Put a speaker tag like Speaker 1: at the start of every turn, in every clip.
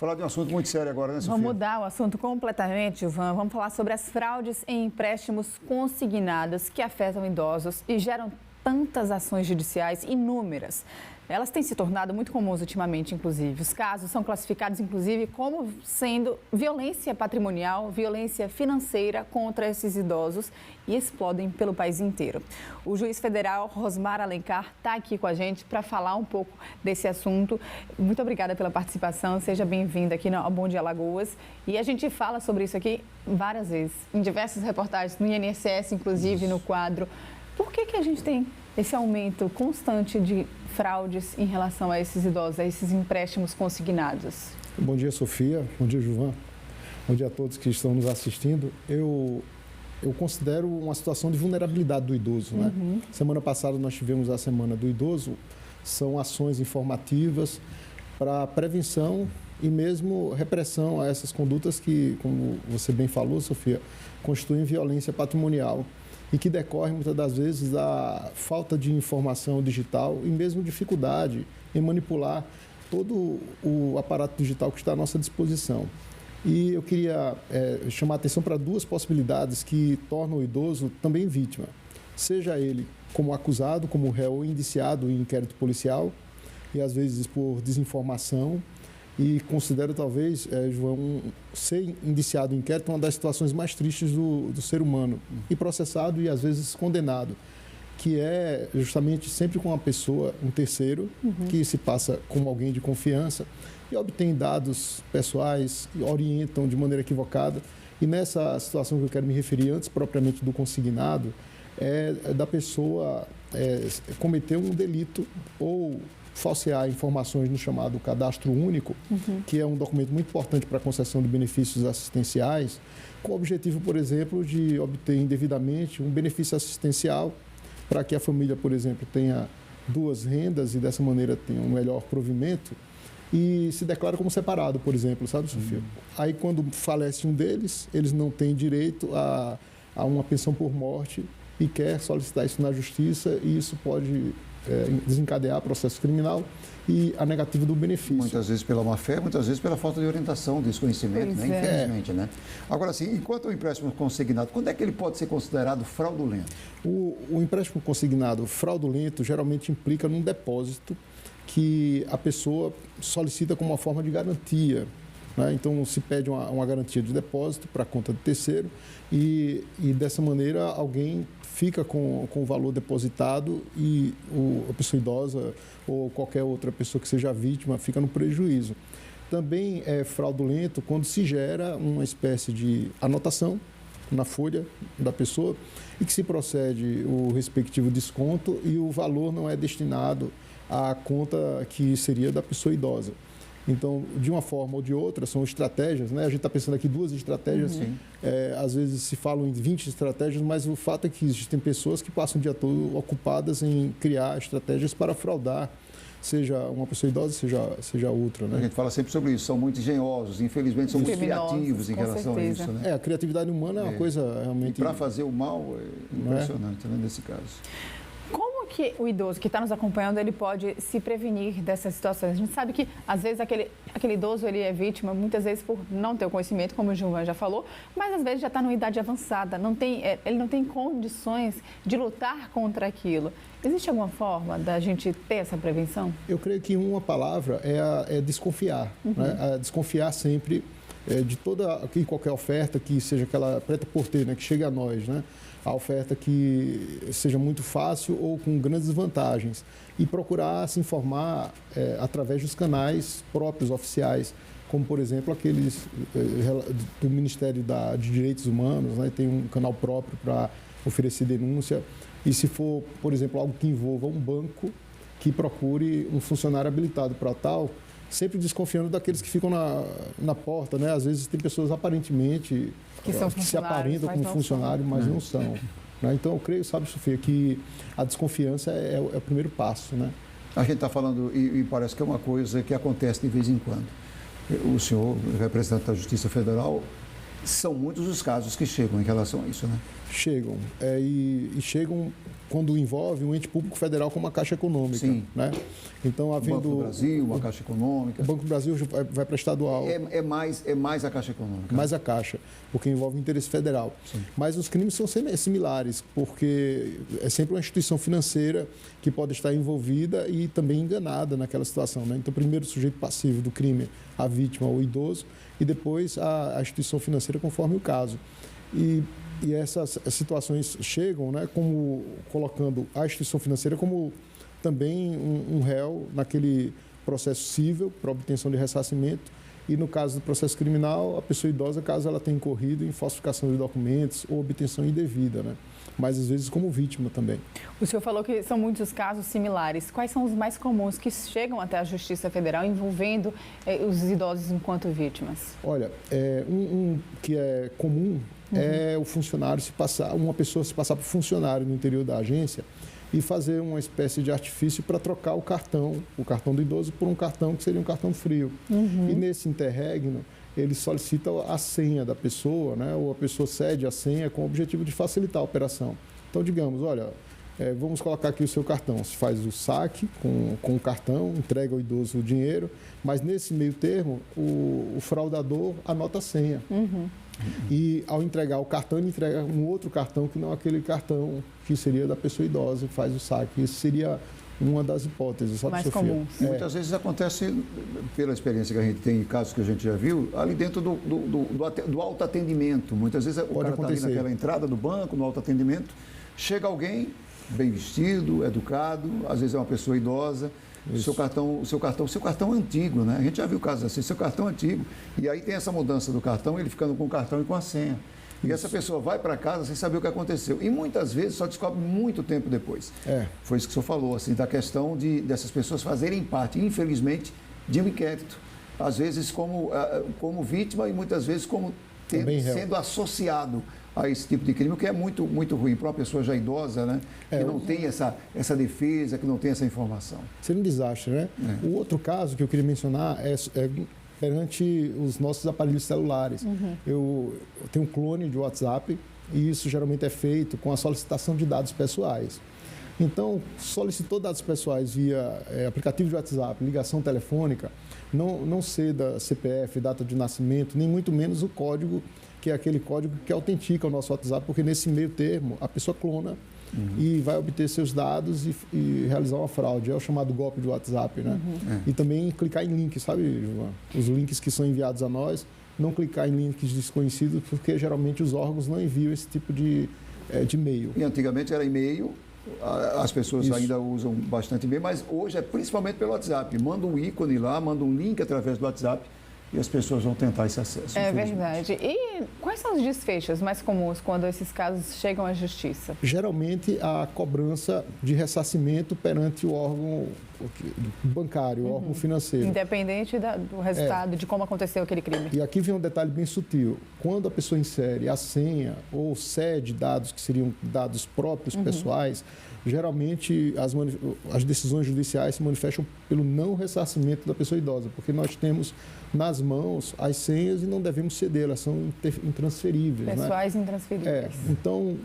Speaker 1: falar de um assunto muito sério agora, né, Sofia?
Speaker 2: Vamos mudar o assunto completamente, Ivan. Vamos falar sobre as fraudes em empréstimos consignados que afetam idosos e geram tantas ações judiciais inúmeras. Elas têm se tornado muito comuns ultimamente, inclusive. Os casos são classificados, inclusive, como sendo violência patrimonial, violência financeira contra esses idosos e explodem pelo país inteiro. O juiz federal Rosmar Alencar está aqui com a gente para falar um pouco desse assunto. Muito obrigada pela participação, seja bem-vinda aqui ao Bom Dia Alagoas. E a gente fala sobre isso aqui várias vezes, em diversas reportagens, no INSS, inclusive, no quadro. Por que a gente tem esse aumento constante de fraudes em relação a esses idosos, a esses empréstimos consignados?
Speaker 3: Bom dia, Sofia. Bom dia, Gilvan. Bom dia a todos que estão nos assistindo. Eu considero uma situação de vulnerabilidade do idoso, né? Semana passada nós tivemos a Semana do Idoso. São ações informativas para prevenção e mesmo repressão a essas condutas que, como você bem falou, Sofia, constituem violência patrimonial e que decorre muitas das vezes da falta de informação digital e mesmo dificuldade em manipular todo o aparato digital que está à nossa disposição. E eu queria chamar a atenção para duas possibilidades que tornam o idoso também vítima, seja ele como acusado, como réu ou indiciado em inquérito policial, e às vezes por desinformação, e considero talvez, João, ser indiciado em inquérito uma das situações mais tristes do ser humano, e processado e às vezes condenado, que é justamente sempre com uma pessoa, um terceiro, que se passa como alguém de confiança e obtém dados pessoais e orientam de maneira equivocada. E nessa situação que eu quero me referir antes propriamente do consignado, é da pessoa cometer um delito ou falsear informações no chamado Cadastro Único, que é um documento muito importante para a concessão de benefícios assistenciais, com o objetivo, por exemplo, de obter indevidamente um benefício assistencial para que a família, por exemplo, tenha duas rendas e dessa maneira tenha um melhor provimento e se declara como separado, por exemplo, sabe, Sofia? Aí, quando falece um deles, eles não têm direito a uma pensão por morte e quer solicitar isso na justiça e isso pode desencadear processo criminal e a negativa do benefício.
Speaker 1: Muitas vezes pela má-fé, muitas vezes pela falta de orientação, desconhecimento, né? Infelizmente, né? Agora, assim, enquanto o empréstimo consignado, quando é que ele pode ser considerado fraudulento?
Speaker 3: O empréstimo consignado fraudulento geralmente implica num depósito que a pessoa solicita como uma forma de garantia, né? Então, se pede uma garantia de depósito para a conta de terceiro e dessa maneira alguém fica com o valor depositado e a pessoa idosa ou qualquer outra pessoa que seja vítima fica no prejuízo. Também é fraudulento quando se gera uma espécie de anotação na folha da pessoa e que se procede o respectivo desconto e o valor não é destinado à conta que seria da pessoa idosa. Então, de uma forma ou de outra, são estratégias, né? A gente está pensando aqui duas estratégias, às vezes se falam em 20 estratégias, mas o fato é que existem pessoas que passam o dia todo ocupadas em criar estratégias para fraudar, seja uma pessoa idosa, seja outra, né?
Speaker 1: A gente fala sempre sobre isso, são muito engenhosos, infelizmente somos criativos em relação a isso, né?
Speaker 3: A criatividade humana é uma coisa realmente...
Speaker 1: E para fazer o mal é impressionante, né, nesse caso.
Speaker 2: Como que o idoso que está nos acompanhando, ele pode se prevenir dessas situações? A gente sabe que, às vezes, aquele idoso ele é vítima, muitas vezes, por não ter o conhecimento, como o Gilvan já falou, mas, às vezes, já está numa idade avançada, ele não tem condições de lutar contra aquilo. Existe alguma forma da gente ter essa prevenção?
Speaker 3: Eu creio que uma palavra é desconfiar, né? Desconfiar sempre de toda e qualquer oferta que seja aquela preta-porteira, né, que chegue a nós, né? A oferta que seja muito fácil ou com grandes vantagens e procurar se informar através dos canais próprios oficiais, como, por exemplo, aqueles do Ministério de Direitos Humanos, né? Tem um canal próprio para oferecer denúncia e se for, por exemplo, algo que envolva um banco, que procure um funcionário habilitado para tal, sempre desconfiando daqueles que ficam na porta, né? Às vezes tem pessoas aparentemente que se aparentam como funcionário, mas não são. Né? Então, eu creio, sabe, Sofia, que a desconfiança é o primeiro passo, né?
Speaker 1: A gente está falando, e parece que é uma coisa que acontece de vez em quando. O senhor, representante da Justiça Federal, são muitos os casos que chegam em relação a isso, né?
Speaker 3: Chegam. E chegam quando envolve um ente público federal como a Caixa Econômica.
Speaker 1: Sim.
Speaker 3: Né? Então, havendo...
Speaker 1: O Banco do Brasil, a Caixa Econômica.
Speaker 3: O Banco do Brasil vai para estadual.
Speaker 1: É mais a Caixa Econômica.
Speaker 3: Mais a Caixa, porque envolve o interesse federal.
Speaker 1: Sim.
Speaker 3: Mas os crimes são similares, porque é sempre uma instituição financeira que pode estar envolvida e também enganada naquela situação. Né? Então, primeiro o sujeito passivo do crime, a vítima ou o idoso, e depois a instituição financeira conforme o caso. E essas situações chegam, né, como colocando a instituição financeira como também um réu naquele processo cível para obtenção de ressarcimento e, no caso do processo criminal, a pessoa idosa, caso ela tenha incorrido em falsificação de documentos ou obtenção indevida, né? Mas às vezes como vítima também.
Speaker 2: O senhor falou que são muitos casos similares. Quais são os mais comuns que chegam até a Justiça Federal envolvendo os idosos enquanto vítimas?
Speaker 3: Olha, um que é comum é o funcionário uma pessoa se passar por funcionário no interior da agência e fazer uma espécie de artifício para trocar o cartão do idoso por um cartão que seria um cartão frio. E nesse interregno, ele solicita a senha da pessoa, né? Ou a pessoa cede a senha com o objetivo de facilitar a operação. Então, digamos, olha, vamos colocar aqui o seu cartão. Se faz o saque com o cartão, entrega ao idoso o dinheiro, mas nesse meio termo, o fraudador anota a senha. E ao entregar o cartão, ele entrega um outro cartão que não aquele cartão que seria da pessoa idosa que faz o saque. Isso seria uma das hipóteses, sabe,
Speaker 2: mais
Speaker 3: Sofia?
Speaker 2: comuns.
Speaker 1: Muitas vezes acontece, pela experiência que a gente tem, em casos que a gente já viu, ali dentro do autoatendimento. Muitas vezes o cara está ali naquela entrada do banco, no autoatendimento, chega alguém bem vestido, educado, às vezes é uma pessoa idosa, o seu cartão antigo, né? A gente já viu casos assim, seu cartão antigo, e aí tem essa mudança do cartão, ele ficando com o cartão e com a senha. E essa pessoa vai para casa sem saber o que aconteceu. E muitas vezes só descobre muito tempo depois. Foi isso que o senhor falou, assim, da questão dessas pessoas fazerem parte, infelizmente, de um inquérito. Às vezes como vítima e muitas vezes como sendo associado a esse tipo de crime, o que é muito, muito ruim para uma pessoa já idosa, né? Que não tem essa defesa, que não tem essa informação.
Speaker 3: Seria um desastre, né? O outro caso que eu queria mencionar é perante os nossos aparelhos celulares. Eu tenho um clone de WhatsApp e isso geralmente é feito com a solicitação de dados pessoais. Então, solicitou dados pessoais via aplicativo de WhatsApp, ligação telefônica, não ceda CPF, data de nascimento, nem muito menos o código, que é aquele código que autentica o nosso WhatsApp, porque nesse meio termo a pessoa clona e vai obter seus dados e realizar uma fraude. É o chamado golpe de WhatsApp, né? E também clicar em links, sabe, João? Os links que são enviados a nós, não clicar em links desconhecidos, porque geralmente os órgãos não enviam esse tipo de e-mail.
Speaker 1: E antigamente era e-mail, as pessoas ainda usam bastante e-mail, mas hoje é principalmente pelo WhatsApp. Manda um ícone lá, manda um link através do WhatsApp e as pessoas vão tentar esse acesso.
Speaker 2: É verdade. E quais são os desfechos mais comuns quando esses casos chegam à justiça?
Speaker 3: Geralmente, a cobrança de ressarcimento perante o órgão bancário, o órgão financeiro.
Speaker 2: Independente do resultado, de como aconteceu aquele crime.
Speaker 3: E aqui vem um detalhe bem sutil. Quando a pessoa insere a senha ou cede dados que seriam dados próprios, pessoais, geralmente as decisões judiciais se manifestam pelo não ressarcimento da pessoa idosa, porque nós temos nas mãos as senhas e não devemos ceder, elas são intransferíveis.
Speaker 2: Pessoais, né? Intransferíveis.
Speaker 3: Então,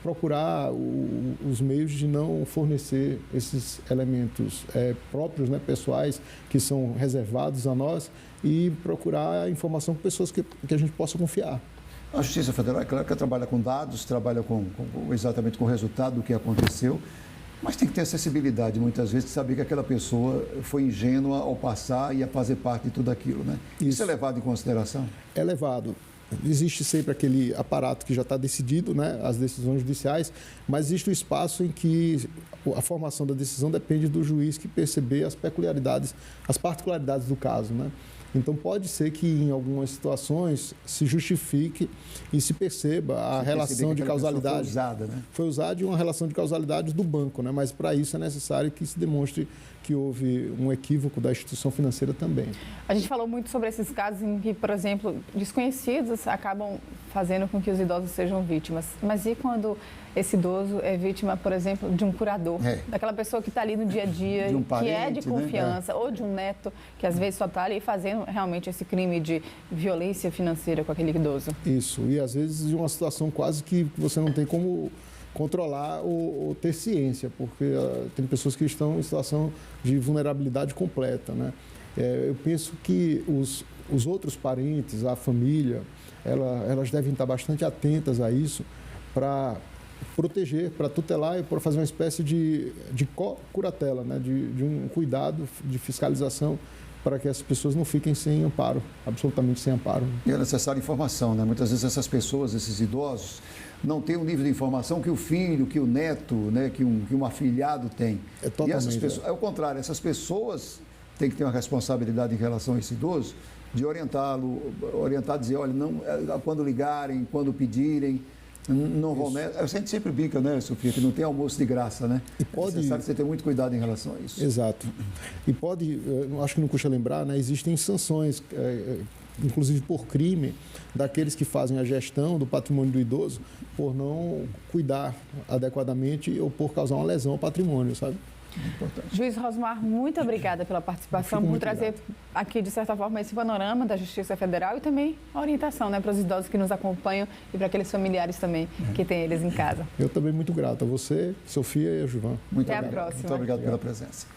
Speaker 3: procurar os meios de não fornecer esses elementos próprios, né, pessoais, que são reservados a nós, e procurar a informação com pessoas que a gente possa confiar.
Speaker 1: A Justiça Federal, é claro que trabalha com dados, trabalha exatamente com o resultado do que aconteceu, mas tem que ter acessibilidade, muitas vezes, de saber que aquela pessoa foi ingênua ao passar e a fazer parte de tudo aquilo, né? Isso é levado em consideração? É
Speaker 3: levado. Existe sempre aquele aparato que já está decidido, né, as decisões judiciais, mas existe o espaço em que a formação da decisão depende do juiz que perceber as peculiaridades, as particularidades do caso, né? Então, pode ser que em algumas situações se justifique e se perceba a relação de causalidade.
Speaker 1: Foi usada, né?
Speaker 3: Foi usada uma relação de causalidade do banco, né? Mas para isso é necessário que se demonstre que houve um equívoco da instituição financeira também.
Speaker 2: A gente falou muito sobre esses casos em que, por exemplo, desconhecidos acabam fazendo com que os idosos sejam vítimas. Mas e quando esse idoso é vítima, por exemplo, de um curador, daquela pessoa que está ali no dia a dia,
Speaker 1: de um parente,
Speaker 2: que é de confiança, ou de um neto, que às vezes só está ali fazendo realmente esse crime de violência financeira com aquele idoso?
Speaker 3: Isso, e às vezes de uma situação quase que você não tem como controlar ou ter ciência, porque tem pessoas que estão em situação de vulnerabilidade completa, né? Eu penso que os outros parentes, a família, elas devem estar bastante atentas a isso para proteger, para tutelar e para fazer uma espécie de curatela, né? de um cuidado, de fiscalização, para que as pessoas não fiquem sem amparo, absolutamente sem amparo.
Speaker 1: E é necessária informação, né? Muitas vezes essas pessoas, esses idosos, não têm o nível de informação que o filho, que o neto, né? que um afilhado tem.
Speaker 3: Totalmente.
Speaker 1: E essas pessoas, é o contrário, essas pessoas têm que ter uma responsabilidade em relação a esse idoso, de orientá-lo, dizer, olha, não, quando ligarem, quando pedirem, não vão... A gente sempre brinca, né, Sofia, que não tem almoço de graça, né?
Speaker 3: E pode... É
Speaker 1: necessário você ter muito cuidado em relação a isso.
Speaker 3: Exato. E acho que não custa lembrar, né, existem sanções, inclusive por crime, daqueles que fazem a gestão do patrimônio do idoso por não cuidar adequadamente ou por causar uma lesão ao patrimônio, sabe?
Speaker 1: Importante.
Speaker 2: Juiz Rosmar, muito obrigada pela participação, por trazer aqui, de certa forma, esse panorama da Justiça Federal e também a orientação, né, para os idosos que nos acompanham e para aqueles familiares também que têm eles em casa.
Speaker 3: Eu também muito grato a você, Sofia e a Gilvan.
Speaker 2: Até a próxima.
Speaker 1: Muito obrigado pela presença.